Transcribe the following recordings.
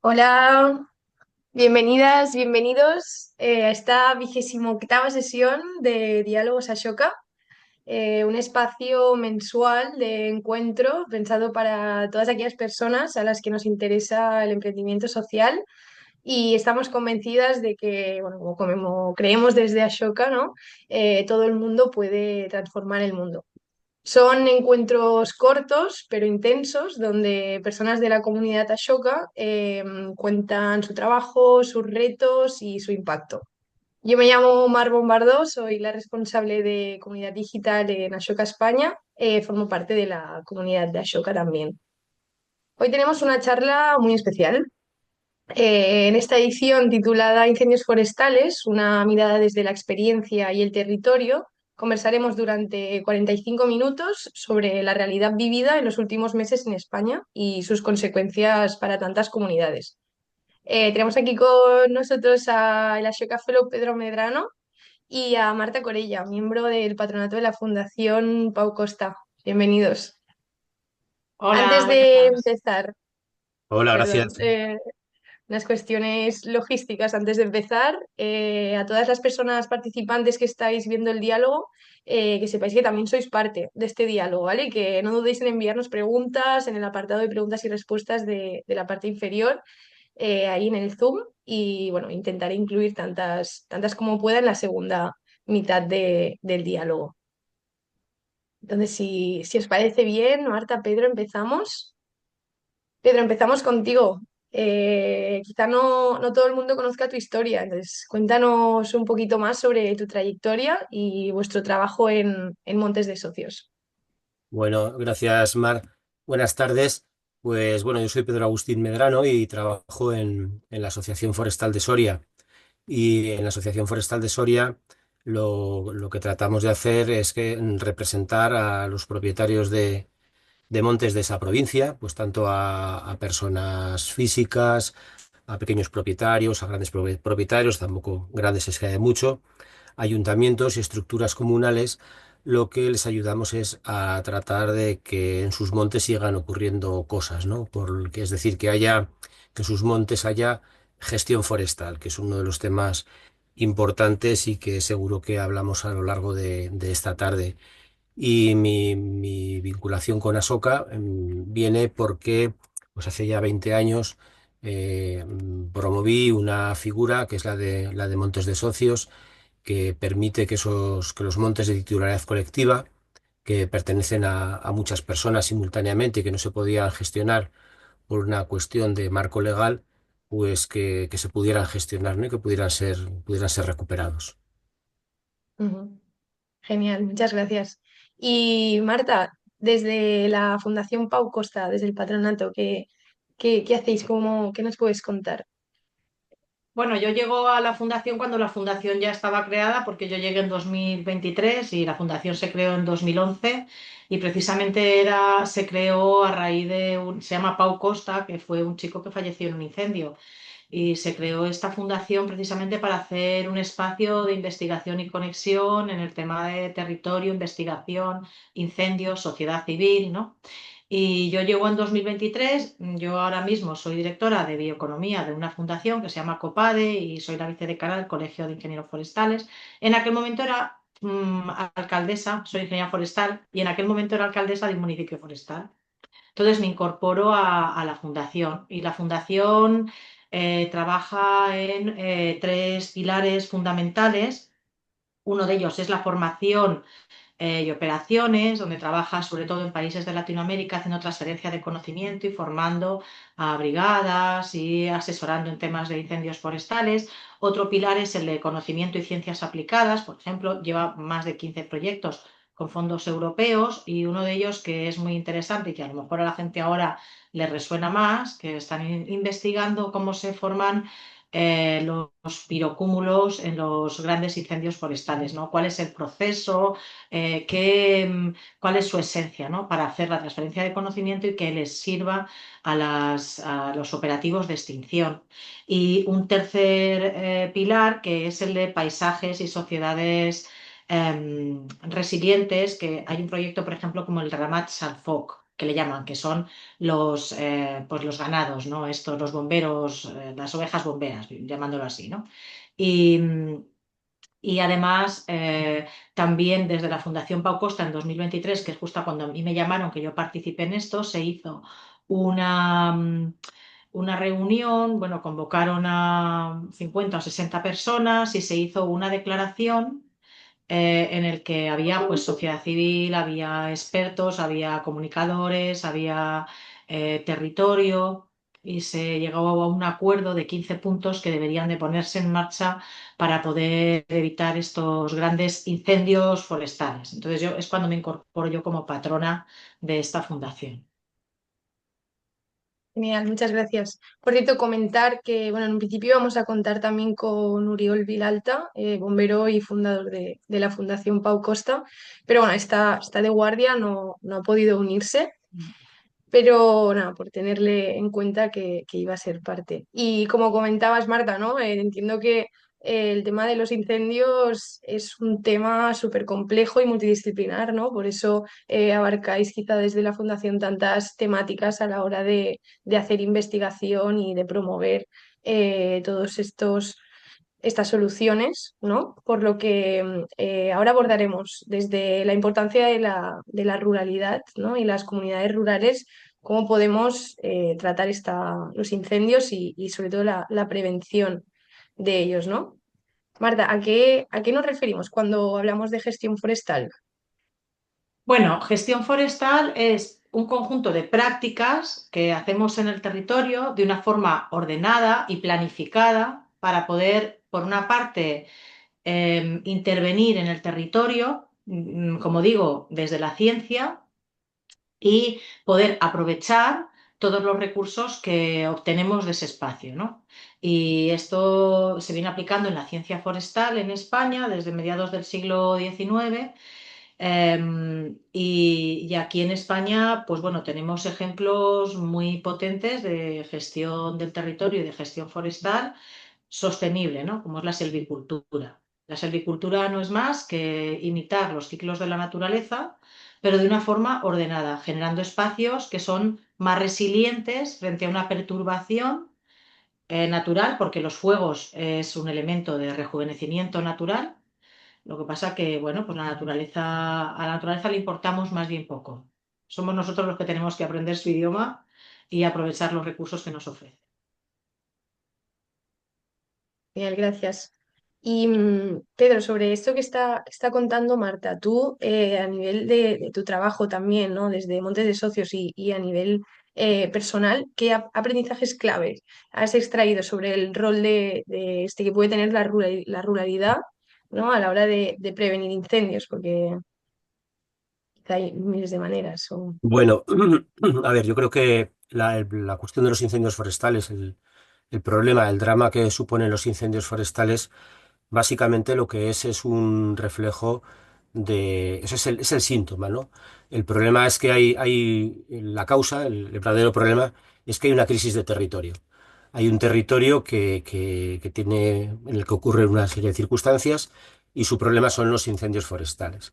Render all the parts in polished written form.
Hola, bienvenidas, bienvenidos a esta 28ª sesión de Diálogos Ashoka, un espacio mensual de encuentro pensado para todas aquellas personas a las que nos interesa el emprendimiento social y estamos convencidas de que, bueno, como creemos desde Ashoka, ¿no? Todo el mundo puede transformar el mundo. Son encuentros cortos pero intensos donde personas de la comunidad Ashoka cuentan su trabajo, sus retos y su impacto. Yo me llamo Mar Bombardó, soy la responsable de comunidad digital en Ashoka España. Formo parte de la comunidad de Ashoka también. Hoy tenemos una charla muy especial. En esta edición titulada Incendios forestales, una mirada desde la experiencia y el territorio, conversaremos durante 45 minutos sobre la realidad vivida en los últimos meses en España y sus consecuencias para tantas comunidades. Tenemos aquí con nosotros a el Ashoka Fellow Pedro Medrano y a Marta Corella, miembro del patronato de la Fundación Pau Costa. Bienvenidos. Hola, Antes buenas de tardes. empezar, Hola, perdón, gracias. unas cuestiones logísticas antes de empezar. A todas las personas participantes que estáis viendo el diálogo, que sepáis que también sois parte de este diálogo, ¿vale? Que no dudéis en enviarnos preguntas en el apartado de preguntas y respuestas de la parte inferior, ahí en el Zoom. Y bueno, intentaré incluir tantas como pueda en la segunda mitad del diálogo. Entonces, si os parece bien, Marta, Pedro, empezamos. Pedro, empezamos contigo. Quizá no todo el mundo conozca tu historia, entonces cuéntanos un poquito más sobre tu trayectoria y vuestro trabajo en Montes de Socios. Bueno, gracias, Mar. Buenas tardes. Pues bueno, yo soy Pedro Agustín Medrano y trabajo en la Asociación Forestal de Soria. Y en la Asociación Forestal de Soria lo que tratamos de hacer es representar a los propietarios de montes de esa provincia, pues tanto a personas físicas, a pequeños propietarios, a grandes propietarios, tampoco grandes es que hay mucho, ayuntamientos y estructuras comunales. Lo que les ayudamos es a tratar de que en sus montes sigan ocurriendo cosas, ¿no? Es decir, que en sus montes haya gestión forestal, que es uno de los temas importantes y que seguro que hablamos a lo largo de esta tarde. Y mi vinculación con Asoka viene porque pues hace ya 20 años promoví una figura que es la de Montes de Socios, que permite que los montes de titularidad colectiva, que pertenecen a muchas personas simultáneamente y que no se podían gestionar por una cuestión de marco legal, pues que se pudieran gestionar, ¿no? Y que pudieran ser recuperados. Ujú. Genial, muchas gracias. Y Marta, desde la Fundación Pau Costa, desde el patronato, ¿qué hacéis? ¿Qué nos puedes contar? Bueno, yo llego a la fundación cuando la fundación ya estaba creada, porque yo llegué en 2023 y la fundación se creó en 2011 y precisamente se creó a raíz se llama Pau Costa, que fue un chico que falleció en un incendio. Y se creó esta fundación precisamente para hacer un espacio de investigación y conexión en el tema de territorio, investigación, incendios, sociedad civil, ¿no? Y yo llego en 2023, yo ahora mismo soy directora de bioeconomía de una fundación que se llama COPADE y soy la vicedecana del Colegio de Ingenieros Forestales. En aquel momento era alcaldesa, soy ingeniera forestal y en aquel momento era alcaldesa de un municipio forestal. Entonces me incorporo a la fundación y la fundación trabaja en tres pilares fundamentales. Uno de ellos es la formación y operaciones, donde trabaja sobre todo en países de Latinoamérica haciendo transferencia de conocimiento y formando a brigadas y asesorando en temas de incendios forestales. Otro pilar es el de conocimiento y ciencias aplicadas. Por ejemplo, lleva más de 15 proyectos con fondos europeos y uno de ellos que es muy interesante y que a lo mejor a la gente ahora le resuena más, que están investigando cómo se forman los pirocúmulos en los grandes incendios forestales, ¿no? ¿Cuál es el proceso? ¿Cuál es su esencia, ¿no? Para hacer la transferencia de conocimiento y que les sirva a los operativos de extinción. Y un tercer pilar, que es el de paisajes y sociedades resilientes, que hay un proyecto, por ejemplo, como el Ramat Salfok. que le llaman, que son pues los ganados, ¿no? Estos, los bomberos, las ovejas bomberas, llamándolo así, ¿no? Y, y además, también desde la Fundación Pau Costa en 2023, que es justo cuando a mí me llamaron que yo participé en esto, se hizo una, una reunión, bueno, convocaron a 50 o 60 personas y se hizo una declaración en el que había pues sociedad civil, había expertos, había comunicadores, había territorio y se llegó a un acuerdo de 15 puntos que deberían de ponerse en marcha para poder evitar estos grandes incendios forestales. Entonces yo es cuando me incorporo yo como patrona de esta fundación. Genial, muchas gracias. Por cierto, comentar que, bueno, en un principio vamos a contar también con Uriol Vilalta, bombero y fundador de la Fundación Pau Costa, pero bueno, está de guardia, no ha podido unirse. Pero nada, por tenerle en cuenta que iba a ser parte. Y como comentabas, Marta, ¿no? Entiendo que el tema de los incendios es un tema súper complejo y multidisciplinar, ¿no? Por eso abarcáis quizá desde la Fundación tantas temáticas a la hora de hacer investigación y de promover todos estas soluciones, ¿no? Por lo que ahora abordaremos desde la importancia de la ruralidad, ¿no? Y las comunidades rurales, cómo podemos tratar los incendios y sobre todo la prevención de ellos, ¿no? Marta, ¿a qué nos referimos cuando hablamos de gestión forestal? Bueno, gestión forestal es un conjunto de prácticas que hacemos en el territorio de una forma ordenada y planificada para poder, por una parte, intervenir en el territorio, como digo, desde la ciencia y poder aprovechar todos los recursos que obtenemos de ese espacio, ¿no? Y esto se viene aplicando en la ciencia forestal en España desde mediados del siglo XIX. Y aquí en España, pues bueno, tenemos ejemplos muy potentes de gestión del territorio y de gestión forestal sostenible, ¿no? Como es la silvicultura. La silvicultura no es más que imitar los ciclos de la naturaleza, pero de una forma ordenada, generando espacios que son más resilientes frente a una perturbación natural, porque los fuegos es un elemento de rejuvenecimiento natural. Lo que pasa que, bueno, pues a la naturaleza le importamos más bien poco. Somos nosotros los que tenemos que aprender su idioma y aprovechar los recursos que nos ofrece. Genial, gracias. Y Pedro, sobre esto que está contando Marta, tú a nivel de tu trabajo también, ¿no? Desde Montes de Socios y a nivel personal, ¿qué aprendizajes claves has extraído sobre el rol de este que puede tener la ruralidad, ¿no? A la hora de prevenir incendios? Porque quizá hay miles de maneras. Bueno, a ver, yo creo que la cuestión de los incendios forestales, el problema, el drama que suponen los incendios forestales, básicamente lo que es un reflejo de, eso es el síntoma, ¿no? El problema es que hay la causa, el verdadero problema es que hay una crisis de territorio. Hay un territorio que tiene, en el que ocurren una serie de circunstancias y su problema son los incendios forestales.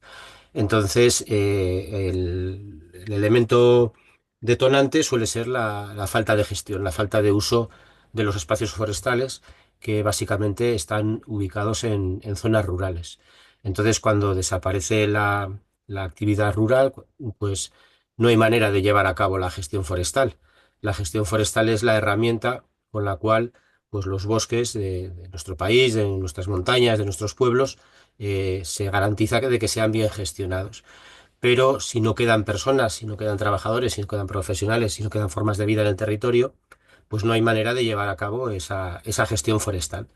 Entonces, el elemento detonante suele ser la falta de gestión, la falta de uso de los espacios forestales que básicamente están ubicados en zonas rurales. Entonces, cuando desaparece la actividad rural, pues no hay manera de llevar a cabo la gestión forestal. La gestión forestal es la herramienta con la cual pues, los bosques de nuestro país, de nuestras montañas, de nuestros pueblos, se garantiza de que sean bien gestionados. Pero si no quedan personas, si no quedan trabajadores, si no quedan profesionales, si no quedan formas de vida en el territorio, pues no hay manera de llevar a cabo esa gestión forestal.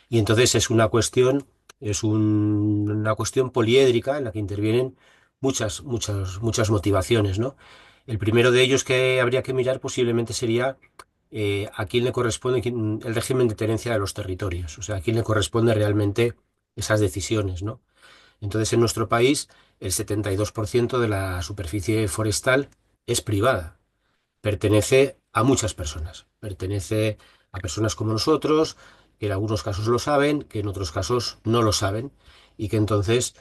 Y entonces una cuestión poliédrica en la que intervienen muchas motivaciones, ¿no? El primero de ellos que habría que mirar posiblemente sería a quién le corresponde el régimen de tenencia de los territorios, o sea, a quién le corresponde realmente esas decisiones, ¿no? Entonces, en nuestro país, el 72% de la superficie forestal es privada, pertenece a muchas personas, pertenece a personas como nosotros, que en algunos casos lo saben, que en otros casos no lo saben, y que entonces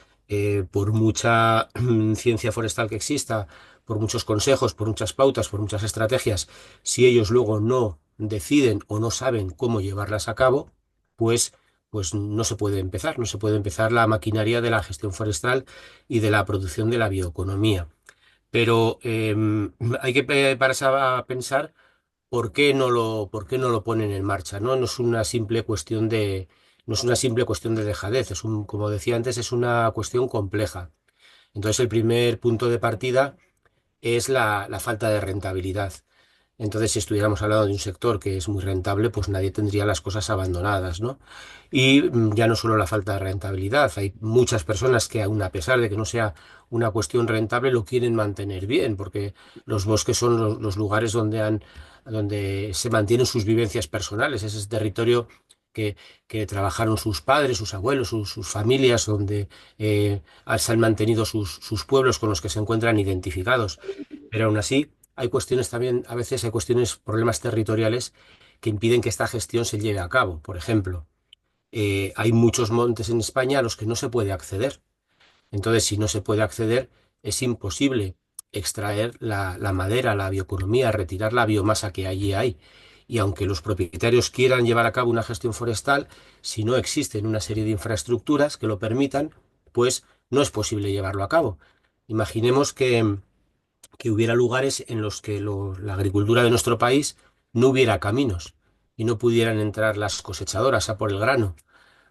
por mucha ciencia forestal que exista, por muchos consejos, por muchas pautas, por muchas estrategias, si ellos luego no deciden o no saben cómo llevarlas a cabo, pues, pues no se puede empezar, no se puede empezar la maquinaria de la gestión forestal y de la producción de la bioeconomía. Pero hay que pararse a pensar por qué no lo ponen en marcha, ¿no? No es una simple cuestión no es una simple cuestión de dejadez, como decía antes, es una cuestión compleja. Entonces, el primer punto de partida es la falta de rentabilidad. Entonces, si estuviéramos hablando de un sector que es muy rentable, pues nadie tendría las cosas abandonadas, ¿no? Y ya no solo la falta de rentabilidad, hay muchas personas que aun a pesar de que no sea una cuestión rentable, lo quieren mantener bien, porque los bosques son los lugares donde se mantienen sus vivencias personales, es ese territorio que, que trabajaron sus padres, sus abuelos, sus familias, donde se han mantenido sus pueblos con los que se encuentran identificados. Pero aún así, hay cuestiones también, a veces hay cuestiones, problemas territoriales que impiden que esta gestión se lleve a cabo. Por ejemplo, hay muchos montes en España a los que no se puede acceder. Entonces, si no se puede acceder, es imposible extraer la madera, la bioeconomía, retirar la biomasa que allí hay. Y aunque los propietarios quieran llevar a cabo una gestión forestal, si no existen una serie de infraestructuras que lo permitan, pues no es posible llevarlo a cabo. Imaginemos que hubiera lugares en los que la agricultura de nuestro país no hubiera caminos y no pudieran entrar las cosechadoras a por el grano,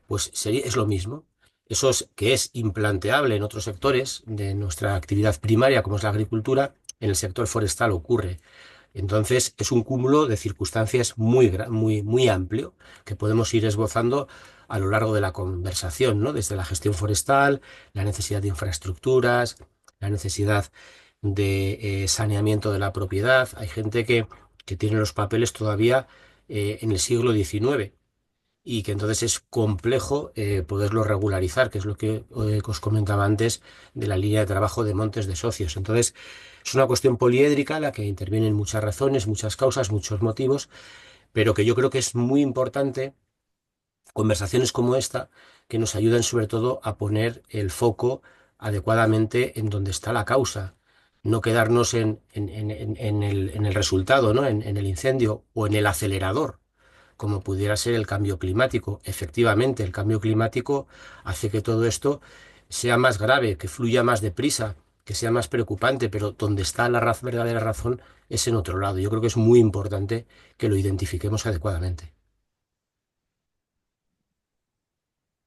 pues es lo mismo. Eso es que es implanteable en otros sectores de nuestra actividad primaria, como es la agricultura, en el sector forestal ocurre. Entonces, es un cúmulo de circunstancias muy amplio que podemos ir esbozando a lo largo de la conversación, ¿no? Desde la gestión forestal, la necesidad de infraestructuras, la necesidad de saneamiento de la propiedad. Hay gente que tiene los papeles todavía en el siglo XIX y que entonces es complejo poderlo regularizar, que es lo que os comentaba antes de la línea de trabajo de montes de socios. Entonces, es una cuestión poliédrica en la que intervienen muchas razones, muchas causas, muchos motivos, pero que yo creo que es muy importante conversaciones como esta que nos ayudan sobre todo a poner el foco adecuadamente en donde está la causa. No quedarnos en el resultado, ¿no? En el incendio o en el acelerador, como pudiera ser el cambio climático. Efectivamente, el cambio climático hace que todo esto sea más grave, que fluya más deprisa, que sea más preocupante, pero donde está la verdadera razón es en otro lado. Yo creo que es muy importante que lo identifiquemos adecuadamente.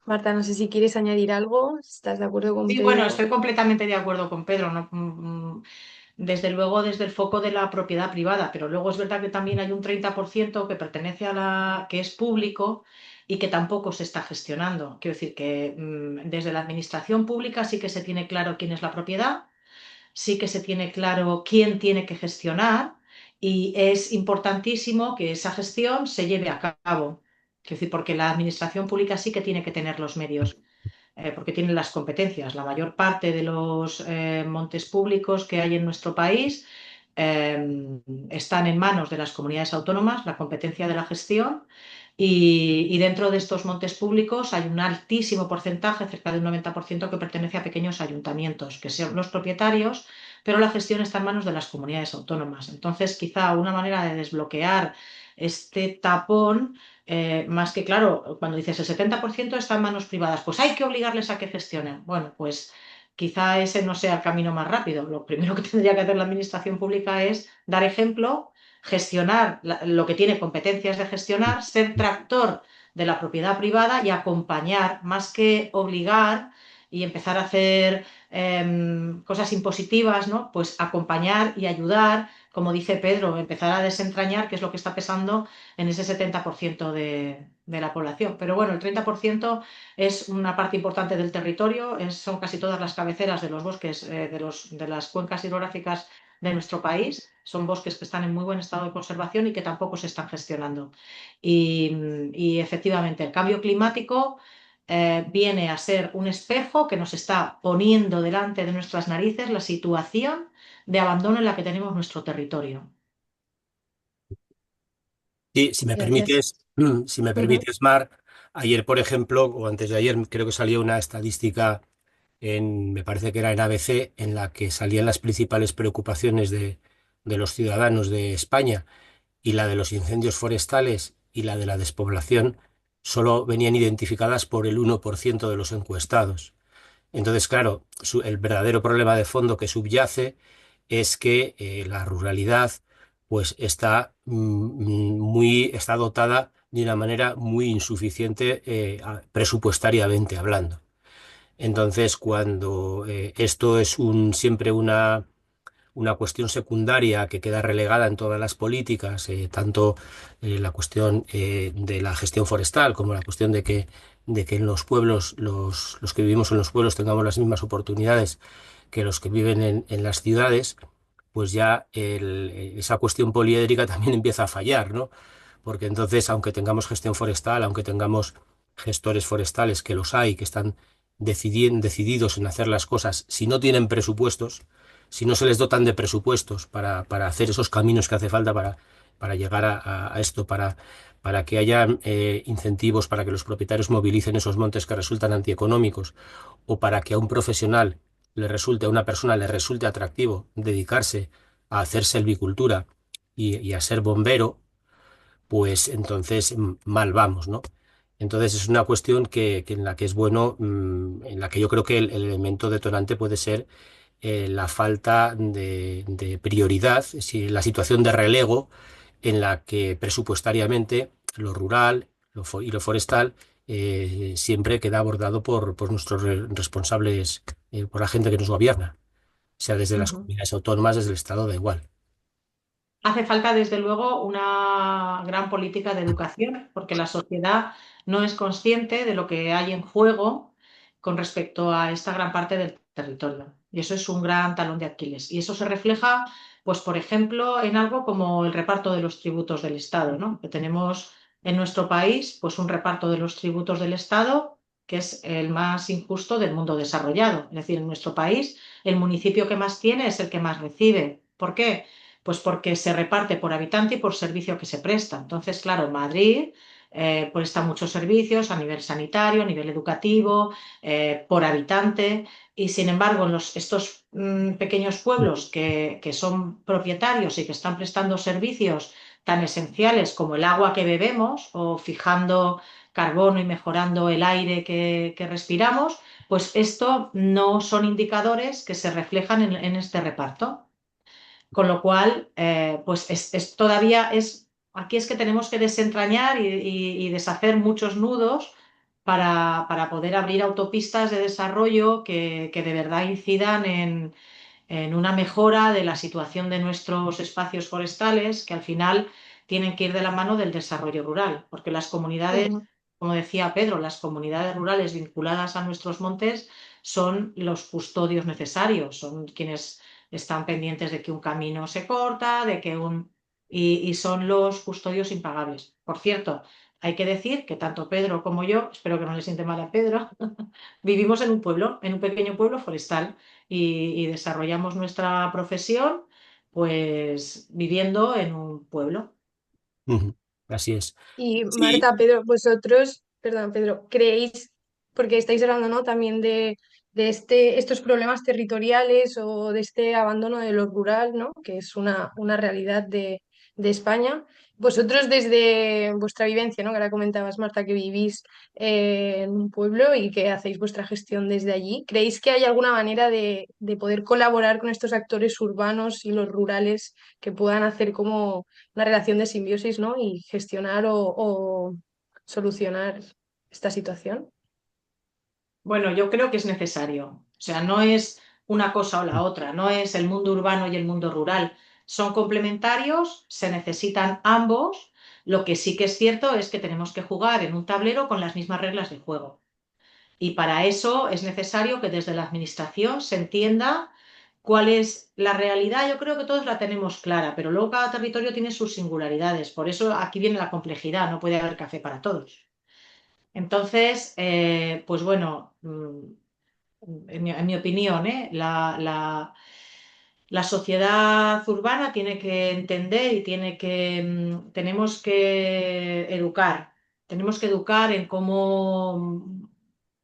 Marta, no sé si quieres añadir algo. ¿Estás de acuerdo con Sí, bueno, Pedro? estoy completamente de acuerdo con Pedro, ¿no? Desde luego desde el foco de la propiedad privada, pero luego es verdad que también hay un 30% que pertenece a que es público y que tampoco se está gestionando. Quiero decir que desde la administración pública sí que se tiene claro quién es la propiedad, sí que se tiene claro quién tiene que gestionar y es importantísimo que esa gestión se lleve a cabo. Quiero decir, porque la administración pública sí que tiene que tener los medios porque tienen las competencias. La mayor parte de los montes públicos que hay en nuestro país están en manos de las comunidades autónomas, la competencia de la gestión, y dentro de estos montes públicos hay un altísimo porcentaje, cerca de un 90%, que pertenece a pequeños ayuntamientos, que son los propietarios, pero la gestión está en manos de las comunidades autónomas. Entonces, quizá una manera de desbloquear este tapón más que claro, cuando dices el 70% está en manos privadas, pues hay que obligarles a que gestionen. Bueno, pues quizá ese no sea el camino más rápido. Lo primero que tendría que hacer la administración pública es dar ejemplo, gestionar lo que tiene competencias de gestionar, ser tractor de la propiedad privada y acompañar, más que obligar y empezar a hacer cosas impositivas, ¿no? Pues acompañar y ayudar, como dice Pedro, empezar a desentrañar qué es lo que está pesando en ese 70% de la población. Pero bueno, el 30% es una parte importante del territorio, son casi todas las cabeceras de los bosques, de las cuencas hidrográficas de nuestro país. Son bosques que están en muy buen estado de conservación y que tampoco se están gestionando. Y efectivamente, el cambio climático viene a ser un espejo que nos está poniendo delante de nuestras narices la situación de abandono en la que tenemos nuestro territorio. Sí, Gracias. si me Ujú. permites, Mar, ayer, por ejemplo, o antes de ayer, creo que salió una estadística me parece que era en ABC, en la que salían las principales preocupaciones de los ciudadanos de España, y la de los incendios forestales y la de la despoblación solo venían identificadas por el 1% de los encuestados. Entonces, claro, el verdadero problema de fondo que subyace es que la ruralidad pues está dotada de una manera muy insuficiente, presupuestariamente hablando. Entonces, cuando esto es siempre una cuestión secundaria que queda relegada en todas las políticas, tanto la cuestión de la gestión forestal como la cuestión de que en los pueblos, los que vivimos en los pueblos tengamos las mismas oportunidades que los que viven en las ciudades, pues ya esa cuestión poliédrica también empieza a fallar, ¿no? Porque entonces, aunque tengamos gestión forestal, aunque tengamos gestores forestales, que los hay, que están decididos en hacer las cosas, si no tienen presupuestos, si no se les dotan de presupuestos para hacer esos caminos que hace falta para llegar a esto, para que haya incentivos, para que los propietarios movilicen esos montes que resultan antieconómicos, o para que a un profesional a una persona le resulte atractivo dedicarse a hacer selvicultura y a ser bombero, pues entonces mal vamos, ¿no? Entonces es una cuestión en la que es bueno, en la que yo creo que el elemento detonante puede ser la falta de prioridad, es decir, la situación de relego en la que presupuestariamente lo rural y lo forestal siempre queda abordado por nuestros responsables, por la gente que nos gobierna, sea desde las Ujú, comunidades autónomas, desde el Estado, da igual. Hace falta, desde luego, una gran política de educación, porque la sociedad no es consciente de lo que hay en juego con respecto a esta gran parte del territorio. Y eso es un gran talón de Aquiles. Y eso se refleja, pues, por ejemplo, en algo como el reparto de los tributos del Estado, ¿no? Que tenemos en nuestro país, pues, un reparto de los tributos del Estado que es el más injusto del mundo desarrollado. Es decir, en nuestro país, el municipio que más tiene es el que más recibe. ¿Por qué? Pues porque se reparte por habitante y por servicio que se presta. Entonces, claro, en Madrid presta muchos servicios a nivel sanitario, a nivel educativo, por habitante, y sin embargo, en estos pequeños pueblos que son propietarios y que están prestando servicios tan esenciales como el agua que bebemos o fijando carbono y mejorando el aire que respiramos, pues esto no son indicadores que se reflejan en este reparto. Con lo cual, pues todavía es, aquí es que tenemos que desentrañar y deshacer muchos nudos para poder abrir autopistas de desarrollo que de verdad incidan en una mejora de la situación de nuestros espacios forestales, que al final tienen que ir de la mano del desarrollo rural, porque las comunidades, ujú. como decía Pedro, las comunidades rurales vinculadas a nuestros montes son los custodios necesarios, son quienes están pendientes de que un camino se corta, y son los custodios impagables. Por cierto, hay que decir que tanto Pedro como yo, espero que no le siente mal a Pedro, vivimos en un pueblo, en un pequeño pueblo forestal y desarrollamos nuestra profesión pues viviendo en un pueblo. Ujú. Así es. Y Sí. Marta, Pedro, vosotros, perdón, Pedro, ¿creéis, porque estáis hablando, ¿no? También de estos problemas territoriales o de este abandono de lo rural, ¿no? Que es una realidad de España. Vosotros desde vuestra vivencia, ¿no? Que ahora comentabas, Marta, que vivís en un pueblo y que hacéis vuestra gestión desde allí, ¿creéis que hay alguna manera de poder colaborar con estos actores urbanos y los rurales que puedan hacer como una relación de simbiosis, ¿no? Y gestionar o solucionar esta situación? Bueno, yo creo que es necesario. O sea, no es una cosa o la otra, no es el mundo urbano y el mundo rural. Son complementarios, se necesitan ambos. Lo que sí que es cierto es que tenemos que jugar en un tablero con las mismas reglas de juego. Y para eso es necesario que desde la administración se entienda cuál es la realidad. Yo creo que todos la tenemos clara, pero luego cada territorio tiene sus singularidades. Por eso aquí viene la complejidad, no puede haber café para todos. Entonces, pues bueno, en mi opinión, la sociedad urbana tiene que entender y tenemos que educar en cómo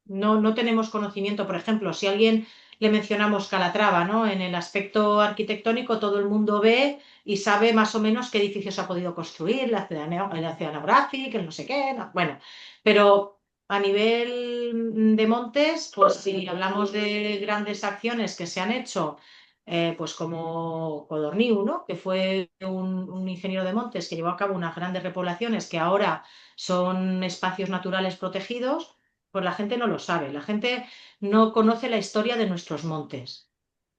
no tenemos conocimiento. Por ejemplo, si a alguien le mencionamos Calatrava, ¿no? En el aspecto arquitectónico, todo el mundo ve y sabe más o menos qué edificios ha podido construir, el Oceanographic, el no sé qué, bueno, pero a nivel de montes, pues si hablamos de grandes acciones que se han hecho, pues como Codorniu, ¿no? Que fue un ingeniero de montes que llevó a cabo unas grandes repoblaciones que ahora son espacios naturales protegidos, pues la gente no lo sabe. La gente no conoce la historia de nuestros montes,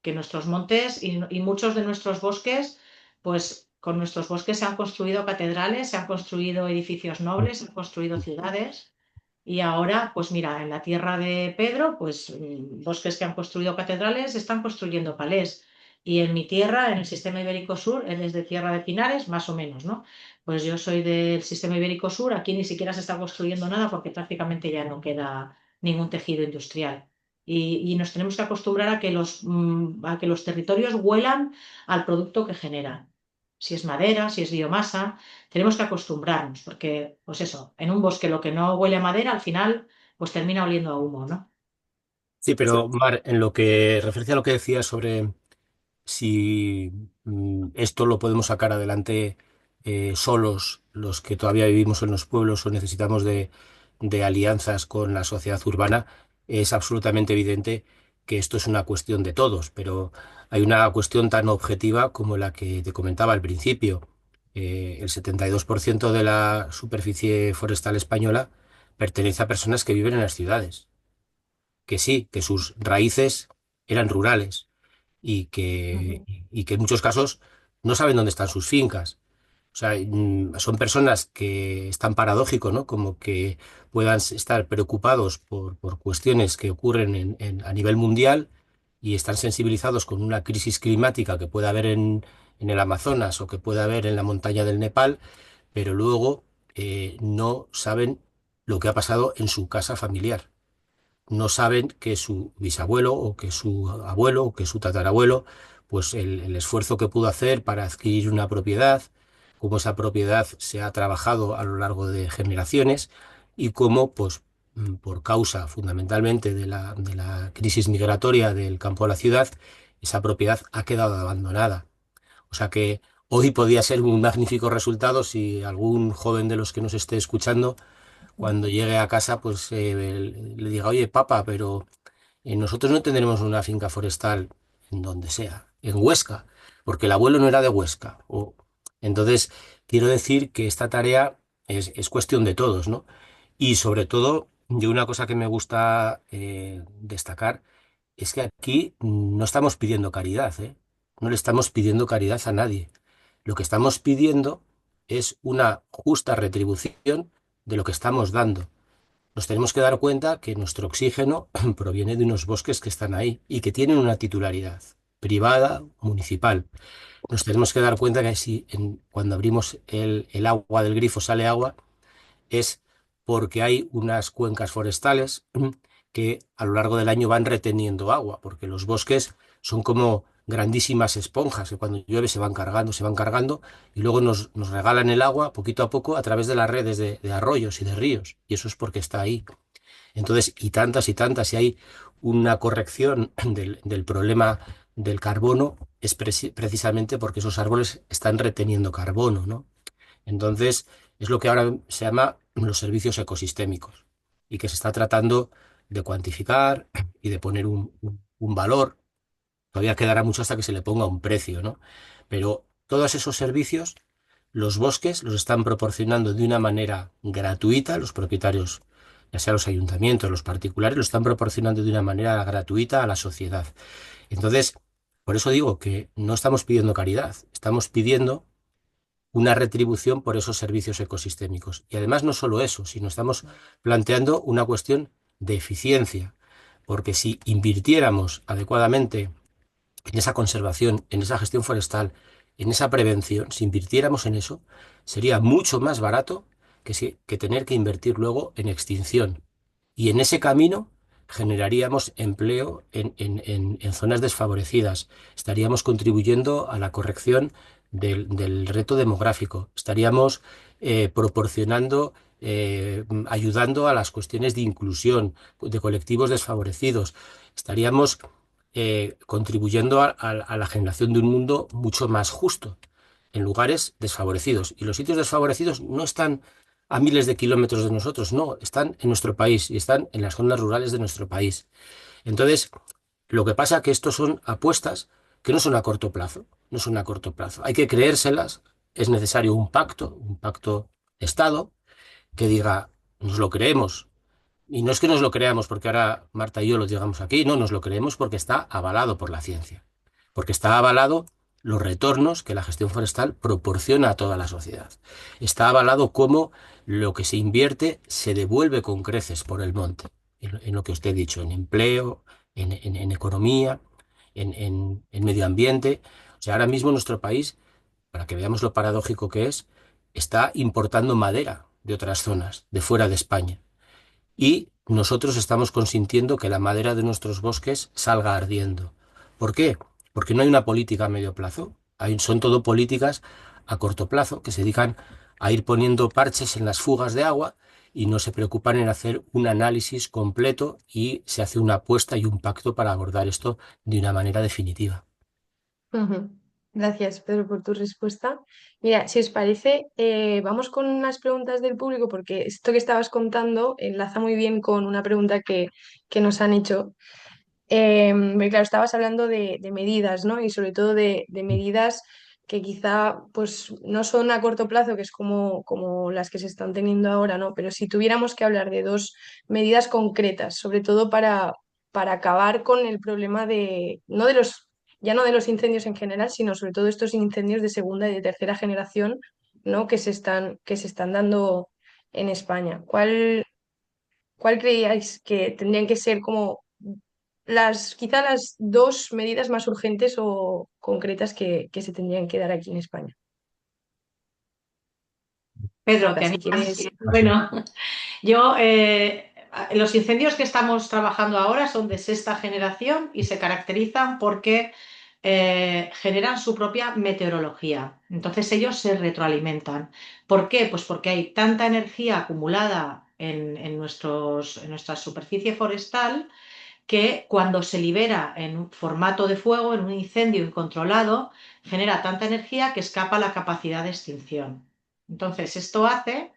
que nuestros montes y muchos de nuestros bosques, pues con nuestros bosques se han construido catedrales, se han construido edificios nobles, se han construido ciudades. Y ahora, pues mira, en la tierra de Pedro, pues bosques que han construido catedrales están construyendo palés. Y en mi tierra, en el sistema ibérico sur, él es de Tierra de Pinares, más o menos, ¿no? Pues yo soy del sistema ibérico sur, aquí ni siquiera se está construyendo nada porque prácticamente ya no queda ningún tejido industrial. Y nos tenemos que acostumbrar a que los territorios huelan al producto que generan. Si es madera, si es biomasa, tenemos que acostumbrarnos, porque, pues eso, en un bosque lo que no huele a madera, al final, pues termina oliendo a humo, ¿no? Sí, pero Mar, en lo que referencia a lo que decías sobre si esto lo podemos sacar adelante solos los que todavía vivimos en los pueblos o necesitamos de alianzas con la sociedad urbana, es absolutamente evidente que esto es una cuestión de todos, pero hay una cuestión tan objetiva como la que te comentaba al principio. El 72% de la superficie forestal española pertenece a personas que viven en las ciudades, que sí, que sus raíces eran rurales Ujú, y que en muchos casos no saben dónde están sus fincas. O sea, son personas que están paradójico, ¿no? Como que puedan estar preocupados por cuestiones que ocurren a nivel mundial y están sensibilizados con una crisis climática que puede haber en el Amazonas o que puede haber en la montaña del Nepal, pero luego no saben lo que ha pasado en su casa familiar, no saben que su bisabuelo o que su abuelo o que su tatarabuelo, pues el esfuerzo que pudo hacer para adquirir una propiedad, cómo esa propiedad se ha trabajado a lo largo de generaciones y cómo, pues, por causa fundamentalmente de la crisis migratoria del campo a la ciudad, esa propiedad ha quedado abandonada. O sea que hoy podía ser un magnífico resultado si algún joven de los que nos esté escuchando cuando llegue a casa, pues le diga, oye, papá, pero nosotros no tendremos una finca forestal en donde sea, en Huesca, porque el abuelo no era de Huesca. Entonces, quiero decir que esta tarea es cuestión de todos, ¿no? Y sobre todo, yo una cosa que me gusta destacar es que aquí no estamos pidiendo caridad, ¿eh? No le estamos pidiendo caridad a nadie. Lo que estamos pidiendo es una justa retribución de lo que estamos dando. Nos tenemos que dar cuenta que nuestro oxígeno proviene de unos bosques que están ahí y que tienen una titularidad privada, municipal. Nos tenemos que dar cuenta que si cuando abrimos el agua del grifo sale agua, es porque hay unas cuencas forestales que a lo largo del año van reteniendo agua, porque los bosques son como grandísimas esponjas que cuando llueve se van cargando y luego nos regalan el agua poquito a poco a través de las redes de arroyos y de ríos. Y eso es porque está ahí. Entonces, y tantas, y hay una corrección del problema del carbono, es precisamente porque esos árboles están reteniendo carbono, ¿no? Entonces, es lo que ahora se llama los servicios ecosistémicos y que se está tratando de cuantificar y de poner un valor. Todavía quedará mucho hasta que se le ponga un precio, ¿no? Pero todos esos servicios, los bosques los están proporcionando de una manera gratuita, los propietarios, ya sea los ayuntamientos, los particulares, lo están proporcionando de una manera gratuita a la sociedad. Entonces, por eso digo que no estamos pidiendo caridad, estamos pidiendo una retribución por esos servicios ecosistémicos. Y además no solo eso, sino estamos planteando una cuestión de eficiencia, porque si invirtiéramos adecuadamente en esa conservación, en esa gestión forestal, en esa prevención, si invirtiéramos en eso, sería mucho más barato que tener que invertir luego en extinción. Y en ese camino generaríamos empleo en zonas desfavorecidas. Estaríamos contribuyendo a la corrección del reto demográfico. Estaríamos proporcionando ayudando a las cuestiones de inclusión de colectivos desfavorecidos. Estaríamos contribuyendo a la generación de un mundo mucho más justo en lugares desfavorecidos. Y los sitios desfavorecidos no están a miles de kilómetros de nosotros, no, están en nuestro país y están en las zonas rurales de nuestro país. Entonces, lo que pasa es que estos son apuestas que no son a corto plazo, no son a corto plazo. Hay que creérselas, es necesario un pacto de Estado que diga, nos lo creemos. Y no es que nos lo creamos porque ahora Marta y yo lo digamos aquí, no, nos lo creemos porque está avalado por la ciencia, porque está avalado los retornos que la gestión forestal proporciona a toda la sociedad. Está avalado cómo lo que se invierte se devuelve con creces por el monte, en lo que usted ha dicho, en empleo, en economía, en medio ambiente. O sea, ahora mismo nuestro país, para que veamos lo paradójico que es, está importando madera de otras zonas, de fuera de España. Y nosotros estamos consintiendo que la madera de nuestros bosques salga ardiendo. ¿Por qué? Porque no hay una política a medio plazo. Son todo políticas a corto plazo que se dedican a ir poniendo parches en las fugas de agua y no se preocupan en hacer un análisis completo y se hace una apuesta y un pacto para abordar esto de una manera definitiva. Ujú. Gracias, Pedro, por tu respuesta. Mira, si os parece, vamos con unas preguntas del público porque esto que estabas contando enlaza muy bien con una pregunta que nos han hecho. Porque claro, estabas hablando de medidas, ¿no? Y sobre todo de medidas que quizá pues no son a corto plazo, que es como las que se están teniendo ahora, ¿no? Pero si tuviéramos que hablar de dos medidas concretas, sobre todo para acabar con el problema no de los, ya no de los incendios en general, sino sobre todo estos incendios de segunda y de tercera generación, ¿no? Que se están dando en España. ¿Cuál creíais que tendrían que ser como quizá las dos medidas más urgentes o concretas que se tendrían que dar aquí en España? Pedro, Marta, ¿te si animas? quieres. Bueno, yo, los incendios que estamos trabajando ahora son de sexta generación y se caracterizan porque generan su propia meteorología. Entonces ellos se retroalimentan. ¿Por qué? Pues porque hay tanta energía acumulada en nuestra superficie forestal que cuando se libera en un formato de fuego, en un incendio incontrolado, genera tanta energía que escapa la capacidad de extinción. Entonces, esto hace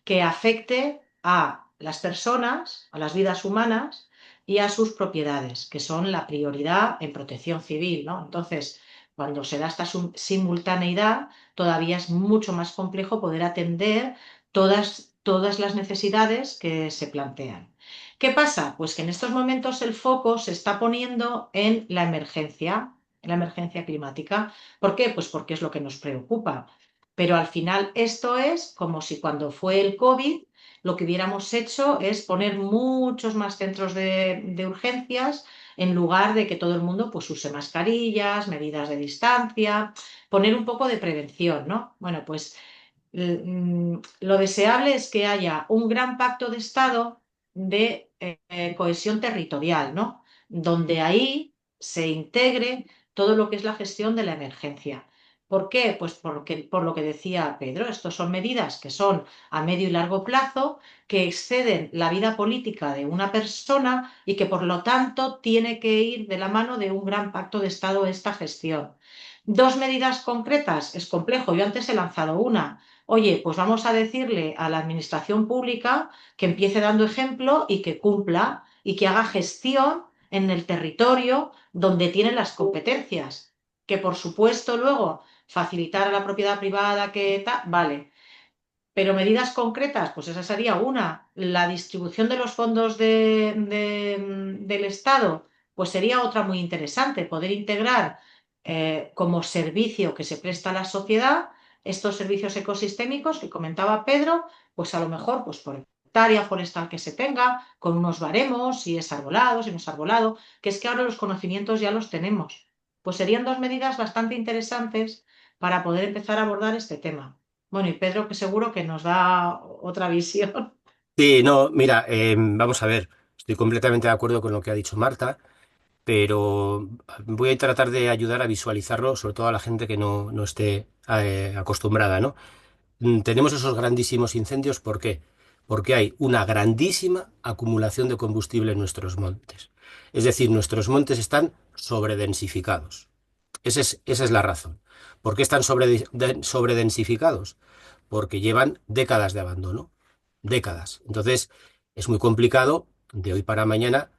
que afecte a las personas, a las vidas humanas y a sus propiedades, que son la prioridad en protección civil, ¿no? Entonces, cuando se da esta simultaneidad, todavía es mucho más complejo poder atender todas las necesidades que se plantean. ¿Qué pasa? Pues que en estos momentos el foco se está poniendo en la emergencia climática. ¿Por qué? Pues porque es lo que nos preocupa. Pero al final esto es como si cuando fue el COVID lo que hubiéramos hecho es poner muchos más centros de urgencias en lugar de que todo el mundo pues use mascarillas, medidas de distancia, poner un poco de prevención, ¿no? Bueno, pues lo deseable es que haya un gran pacto de Estado de cohesión territorial, ¿no? Donde ahí se integre todo lo que es la gestión de la emergencia. ¿Por qué? Pues porque, por lo que decía Pedro, estos son medidas que son a medio y largo plazo, que exceden la vida política de una persona y que por lo tanto tiene que ir de la mano de un gran pacto de Estado esta gestión. Dos medidas concretas, es complejo. Yo antes he lanzado una. Oye, pues vamos a decirle a la administración pública que empiece dando ejemplo y que cumpla y que haga gestión en el territorio donde tiene las competencias. Que por supuesto luego facilitar a la propiedad privada que tal, vale. Pero medidas concretas, pues esa sería una. La distribución de los fondos del Estado, pues sería otra muy interesante, poder integrar como servicio que se presta a la sociedad estos servicios ecosistémicos que comentaba Pedro, pues a lo mejor pues por hectárea forestal que se tenga, con unos baremos, si es arbolado, si no es arbolado, que es que ahora los conocimientos ya los tenemos. Pues serían dos medidas bastante interesantes para poder empezar a abordar este tema. Bueno, y Pedro, que seguro que nos da otra visión. Sí, no, mira, vamos a ver, estoy completamente de acuerdo con lo que ha dicho Marta, pero voy a tratar de ayudar a visualizarlo, sobre todo a la gente que no esté acostumbrada, ¿no? Tenemos esos grandísimos incendios, ¿por qué? porque hay una grandísima acumulación de combustible en nuestros montes. Es decir, nuestros montes están sobredensificados. Esa es la razón. ¿Por qué están sobredensificados? Porque llevan décadas de abandono. Décadas. Entonces, es muy complicado de hoy para mañana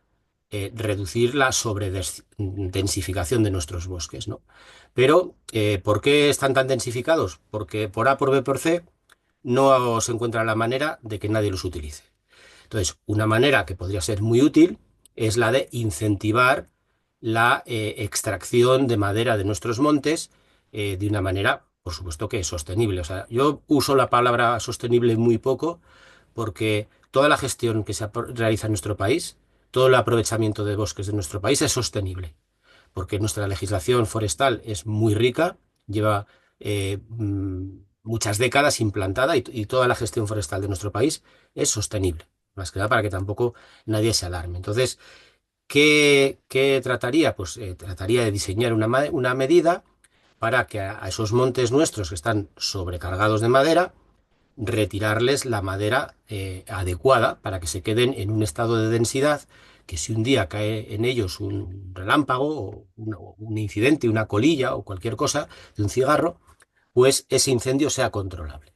reducir la sobredensificación de nuestros bosques, ¿no? Pero, ¿por qué están tan densificados? Porque por A, por B, por C, no se encuentra la manera de que nadie los utilice. Entonces, una manera que podría ser muy útil es la de incentivar la extracción de madera de nuestros montes de una manera, por supuesto, que es sostenible. O sea, yo uso la palabra sostenible muy poco porque toda la gestión que se realiza en nuestro país, todo el aprovechamiento de bosques de nuestro país es sostenible, porque nuestra legislación forestal es muy rica, lleva muchas décadas implantada y toda la gestión forestal de nuestro país es sostenible. Más que nada para que tampoco nadie se alarme. Entonces, ¿qué trataría? Pues trataría de diseñar una medida para que a esos montes nuestros que están sobrecargados de madera, retirarles la madera adecuada para que se queden en un estado de densidad que si un día cae en ellos un relámpago o un incidente, una colilla o cualquier cosa de un cigarro, pues ese incendio sea controlable.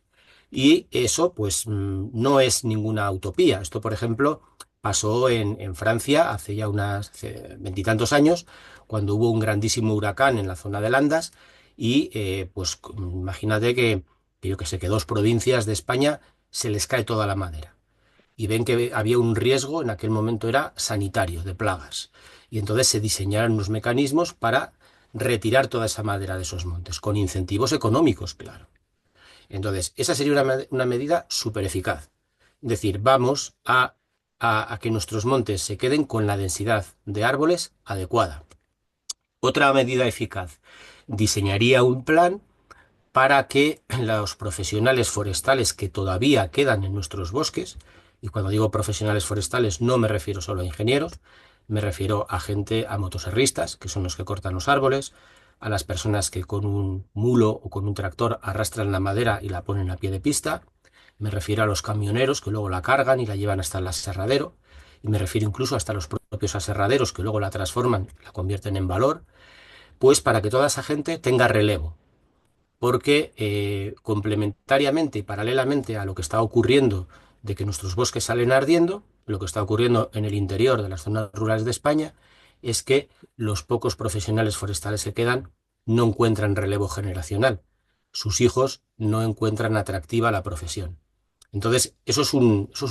Y eso, pues, no es ninguna utopía. Esto, por ejemplo, pasó en Francia hace ya hace veintitantos años, cuando hubo un grandísimo huracán en la zona de Landas, y pues imagínate que yo que sé, que dos provincias de España se les cae toda la madera. Y ven que había un riesgo, en aquel momento era sanitario, de plagas. Y entonces se diseñaron unos mecanismos para retirar toda esa madera de esos montes, con incentivos económicos, claro. Entonces, esa sería una medida súper eficaz. Es decir, vamos a que nuestros montes se queden con la densidad de árboles adecuada. Otra medida eficaz, diseñaría un plan para que los profesionales forestales que todavía quedan en nuestros bosques, y cuando digo profesionales forestales no me refiero solo a ingenieros, me refiero a gente, a motoserristas, que son los que cortan los árboles, a las personas que con un mulo o con un tractor arrastran la madera y la ponen a pie de pista, me refiero a los camioneros que luego la cargan y la llevan hasta el aserradero, y me refiero incluso hasta los propios aserraderos que luego la transforman, la convierten en valor, pues para que toda esa gente tenga relevo porque complementariamente y paralelamente a lo que está ocurriendo de que nuestros bosques salen ardiendo, lo que está ocurriendo en el interior de las zonas rurales de España es que los pocos profesionales forestales que quedan no encuentran relevo generacional. Sus hijos no encuentran atractiva la profesión. Entonces, eso es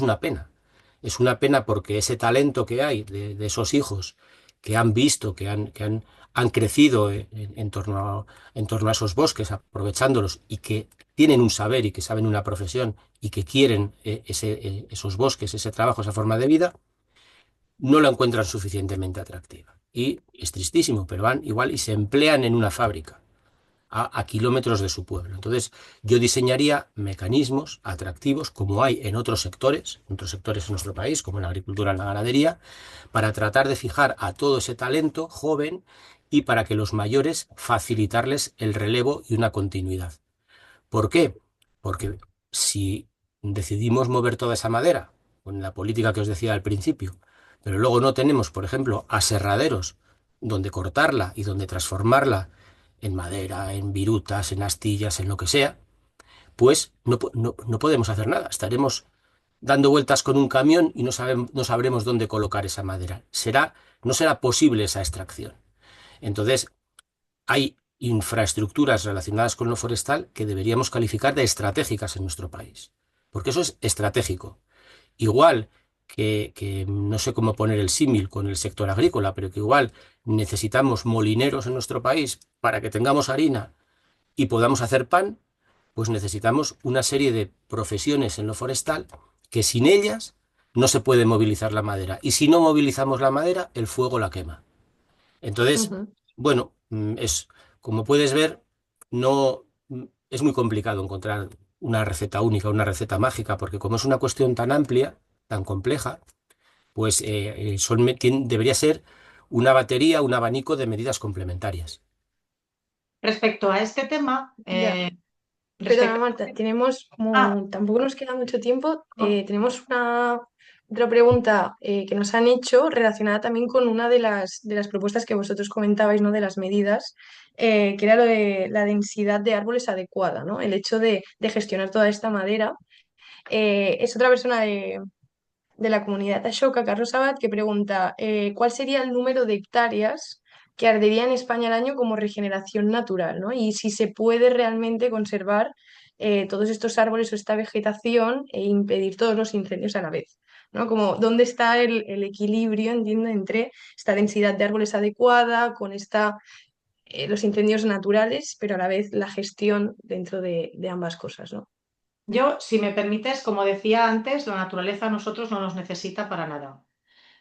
una pena. Es una pena porque ese talento que hay de esos hijos que han visto, han crecido en torno a esos bosques, aprovechándolos y que tienen un saber y que saben una profesión y que quieren esos bosques, ese trabajo, esa forma de vida, no la encuentran suficientemente atractiva. Y es tristísimo, pero van igual y se emplean en una fábrica a kilómetros de su pueblo. Entonces, yo diseñaría mecanismos atractivos, como hay en otros sectores en nuestro país, como en la agricultura, en la ganadería, para tratar de fijar a todo ese talento joven y para que los mayores facilitarles el relevo y una continuidad. ¿Por qué? Porque si decidimos mover toda esa madera, con la política que os decía al principio, pero luego no tenemos, por ejemplo, aserraderos donde cortarla y donde transformarla en madera, en virutas, en astillas, en lo que sea, pues no podemos hacer nada. Estaremos dando vueltas con un camión y no sabremos dónde colocar esa madera. No será posible esa extracción. Entonces, hay infraestructuras relacionadas con lo forestal que deberíamos calificar de estratégicas en nuestro país, porque eso es estratégico. Igual que no sé cómo poner el símil con el sector agrícola, pero que igual necesitamos molineros en nuestro país para que tengamos harina y podamos hacer pan, pues necesitamos una serie de profesiones en lo forestal que sin ellas no se puede movilizar la madera. Y si no movilizamos la madera, el fuego la quema. Entonces, Ujú. bueno, como puedes ver, no es muy complicado encontrar una receta única, una receta mágica, porque como es una cuestión tan amplia, tan compleja, pues debería ser una batería, un abanico de medidas complementarias. Respecto a este tema, Ya. Perdona, Respecto. Marta, tenemos Ah, como, tampoco nos queda mucho tiempo, no, tenemos una otra pregunta que nos han hecho relacionada también con una de las propuestas que vosotros comentabais, ¿no? De las medidas, que era lo de la densidad de árboles adecuada, ¿no? El hecho de gestionar toda esta madera. Es otra persona de la comunidad Ashoka, Carlos Abad, que pregunta ¿cuál sería el número de hectáreas que ardería en España al año como regeneración natural, ¿no? Y si se puede realmente conservar todos estos árboles o esta vegetación e impedir todos los incendios a la vez, ¿no? Como dónde está el equilibrio, entiendo, entre esta densidad de árboles adecuada, con los incendios naturales, pero a la vez la gestión dentro de ambas cosas, ¿no? yo, si me permites, como decía antes, la naturaleza a nosotros no nos necesita para nada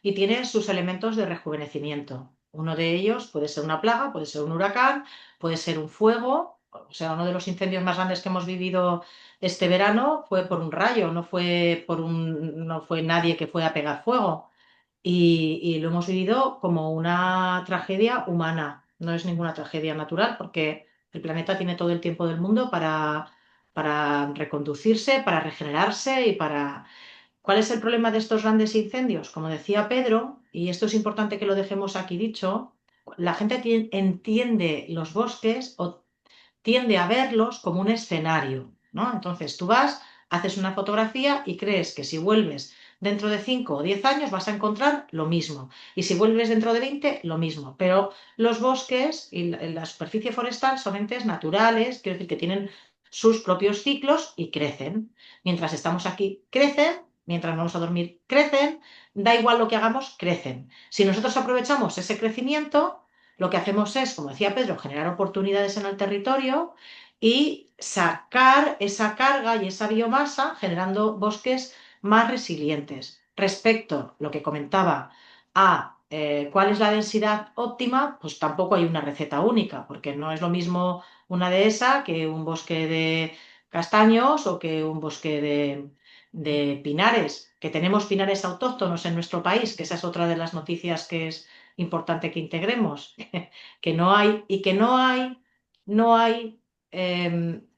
y tiene sus elementos de rejuvenecimiento. Uno de ellos puede ser una plaga, puede ser un huracán, puede ser un fuego. O sea, uno de los incendios más grandes que hemos vivido este verano fue por un rayo, no fue nadie que fue a pegar fuego. Y lo hemos vivido como una tragedia humana, no es ninguna tragedia natural, porque el planeta tiene todo el tiempo del mundo para reconducirse, para regenerarse y para... ¿Cuál es el problema de estos grandes incendios? Como decía Pedro, y esto es importante que lo dejemos aquí dicho, la gente entiende los bosques o tiende a verlos como un escenario, ¿no? Entonces tú vas, haces una fotografía y crees que si vuelves dentro de 5 o 10 años vas a encontrar lo mismo. Y si vuelves dentro de 20 lo mismo. Pero los bosques y la superficie forestal son entes naturales, quiero decir que tienen sus propios ciclos y crecen. Mientras estamos aquí, crecen. Mientras vamos a dormir, crecen. Da igual lo que hagamos, crecen. Si nosotros aprovechamos ese crecimiento, lo que hacemos es, como decía Pedro, generar oportunidades en el territorio y sacar esa carga y esa biomasa generando bosques más resilientes. Respecto a lo que comentaba a cuál es la densidad óptima, pues tampoco hay una receta única, porque no es lo mismo una dehesa que un bosque de castaños o que un bosque de pinares, que tenemos pinares autóctonos en nuestro país, que esa es otra de las noticias que es importante que integremos, que no hay y que no hay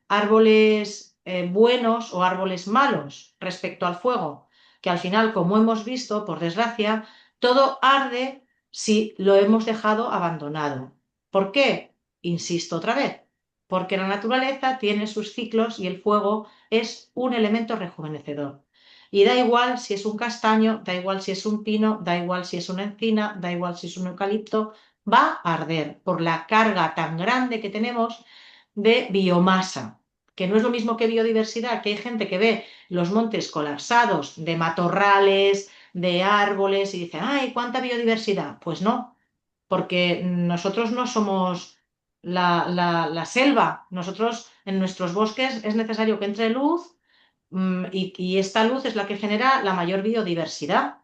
árboles buenos o árboles malos respecto al fuego, que al final, como hemos visto, por desgracia, todo arde si lo hemos dejado abandonado. ¿Por qué? Insisto otra vez, porque la naturaleza tiene sus ciclos y el fuego es un elemento rejuvenecedor. Y da igual si es un castaño, da igual si es un pino, da igual si es una encina, da igual si es un eucalipto, va a arder por la carga tan grande que tenemos de biomasa, que no es lo mismo que biodiversidad, que hay gente que ve los montes colapsados de matorrales, de árboles y dice, ay, ¿cuánta biodiversidad? Pues no, porque nosotros no somos la selva, nosotros en nuestros bosques es necesario que entre luz y esta luz es la que genera la mayor biodiversidad.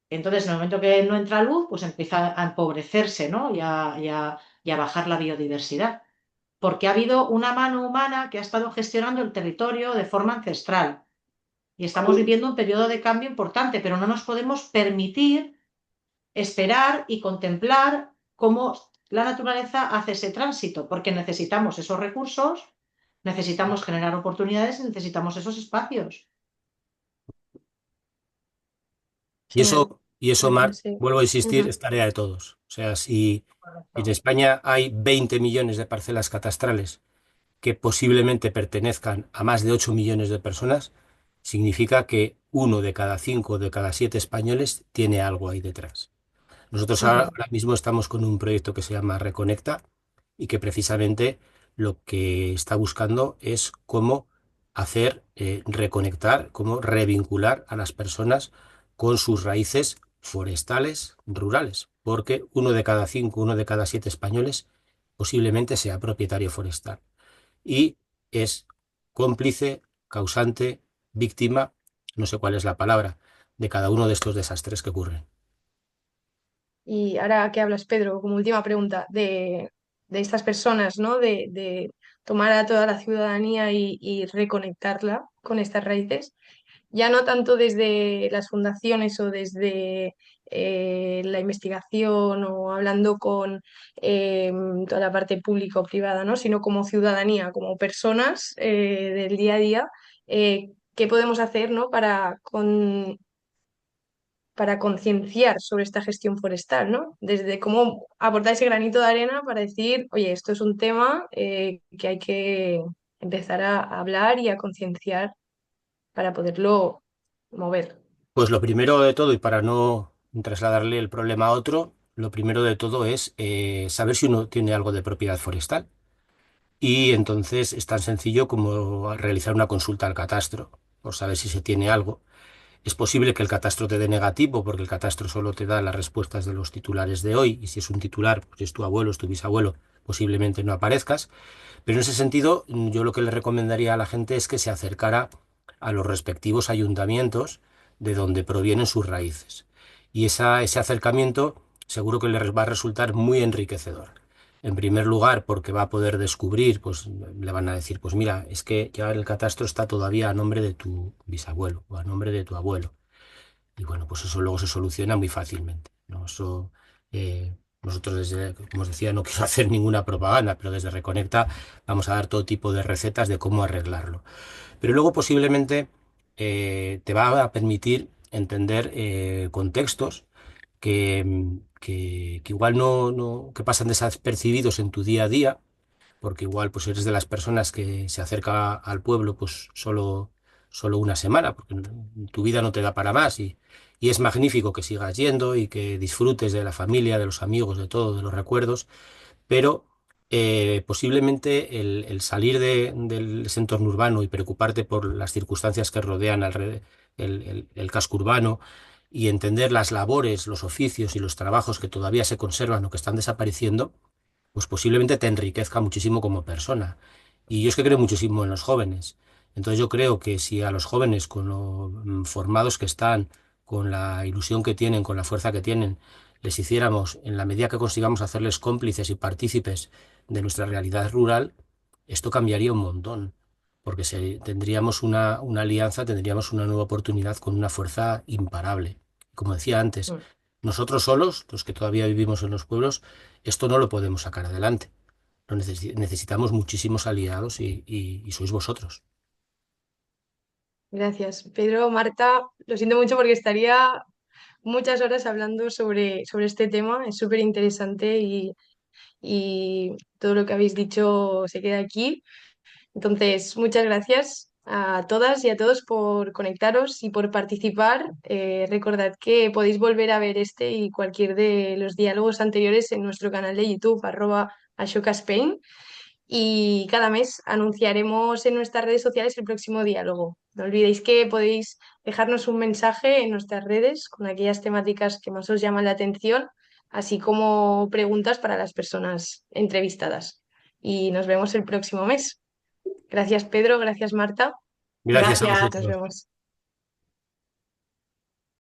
Entonces, en el momento que no entra luz, pues empieza a empobrecerse, ¿no? Y a bajar la biodiversidad. Porque ha habido una mano humana que ha estado gestionando el territorio de forma ancestral. Y estamos viviendo un periodo de cambio importante, pero no nos podemos permitir esperar y contemplar cómo la naturaleza hace ese tránsito, porque necesitamos esos recursos, necesitamos generar oportunidades y necesitamos esos espacios. Genial. Y eso, Bueno, Mar, sí. vuelvo a insistir, Ujú. es tarea de todos. O sea, si en Correcto. España hay 20 millones de parcelas catastrales que posiblemente pertenezcan a más de 8 millones de personas, significa que uno de cada 5 o de cada 7 españoles tiene algo ahí detrás. Nosotros Ujú. ahora mismo estamos con un proyecto que se llama Reconecta y que precisamente lo que está buscando es cómo hacer reconectar, cómo revincular a las personas con sus raíces forestales, rurales, porque uno de cada 5, uno de cada 7 españoles posiblemente sea propietario forestal y es cómplice, causante, víctima, no sé cuál es la palabra, de cada uno de estos desastres que ocurren. Y ahora que hablas, Pedro, como última pregunta, de estas personas, ¿no? De tomar a toda la ciudadanía y reconectarla con estas raíces, ya no tanto desde las fundaciones o desde la investigación o hablando con eh, toda la parte pública o privada, ¿no? Sino como ciudadanía, como personas del día a día, qué podemos hacer, ¿no? Para concienciar sobre esta gestión forestal, ¿no? Desde cómo aportar ese granito de arena para decir, oye, esto es un tema que hay que empezar a hablar y a concienciar para poderlo mover. Pues lo primero de todo, y para no trasladarle el problema a otro, lo primero de todo es saber si uno tiene algo de propiedad forestal. Y entonces es tan sencillo como realizar una consulta al catastro, por saber si se tiene algo. Es posible que el catastro te dé negativo, porque el catastro solo te da las respuestas de los titulares de hoy, y si es un titular, pues es tu abuelo, es tu bisabuelo, posiblemente no aparezcas. Pero en ese sentido, yo lo que le recomendaría a la gente es que se acercara a los respectivos ayuntamientos de donde provienen sus raíces. Y ese acercamiento seguro que le va a resultar muy enriquecedor. En primer lugar, porque va a poder descubrir, pues le van a decir, pues mira, es que ya el catastro está todavía a nombre de tu bisabuelo o a nombre de tu abuelo. Y bueno, pues eso luego se soluciona muy fácilmente, ¿no? Eso, nosotros desde, como os decía, no quiero hacer ninguna propaganda, pero desde Reconecta vamos a dar todo tipo de recetas de cómo arreglarlo. Pero luego posiblemente te va a permitir entender contextos que igual que pasan desapercibidos en tu día a día, porque igual pues eres de las personas que se acerca al pueblo pues solo una semana, porque tu vida no te da para más y es magnífico que sigas yendo y que disfrutes de la familia, de los amigos, de todo, de los recuerdos, pero posiblemente el salir de ese entorno urbano y preocuparte por las circunstancias que rodean el casco urbano y entender las labores, los oficios y los trabajos que todavía se conservan o que están desapareciendo, pues posiblemente te enriquezca muchísimo como persona. Y yo es que creo muchísimo en los jóvenes. Entonces yo creo que si a los jóvenes, con lo formados que están, con la ilusión que tienen, con la fuerza que tienen, les hiciéramos, en la medida que consigamos hacerles cómplices y partícipes de nuestra realidad rural, esto cambiaría un montón. Porque tendríamos una alianza, tendríamos una nueva oportunidad con una fuerza imparable. Como decía antes, Mm. nosotros solos, los que todavía vivimos en los pueblos, esto no lo podemos sacar adelante. Necesitamos muchísimos aliados y sois vosotros. Gracias. Pedro, Marta, lo siento mucho porque estaría muchas horas hablando sobre este tema. Es súper interesante y todo lo que habéis dicho se queda aquí. Entonces, muchas gracias a todas y a todos por conectaros y por participar. Recordad que podéis volver a ver este y cualquier de los diálogos anteriores en nuestro canal de YouTube, @AshokaSpain. Y cada mes anunciaremos en nuestras redes sociales el próximo diálogo. No olvidéis que podéis dejarnos un mensaje en nuestras redes con aquellas temáticas que más os llaman la atención, así como preguntas para las personas entrevistadas. Y nos vemos el próximo mes. Gracias, Pedro. Gracias, Marta. Gracias a Gracias. Nos vosotros. vemos.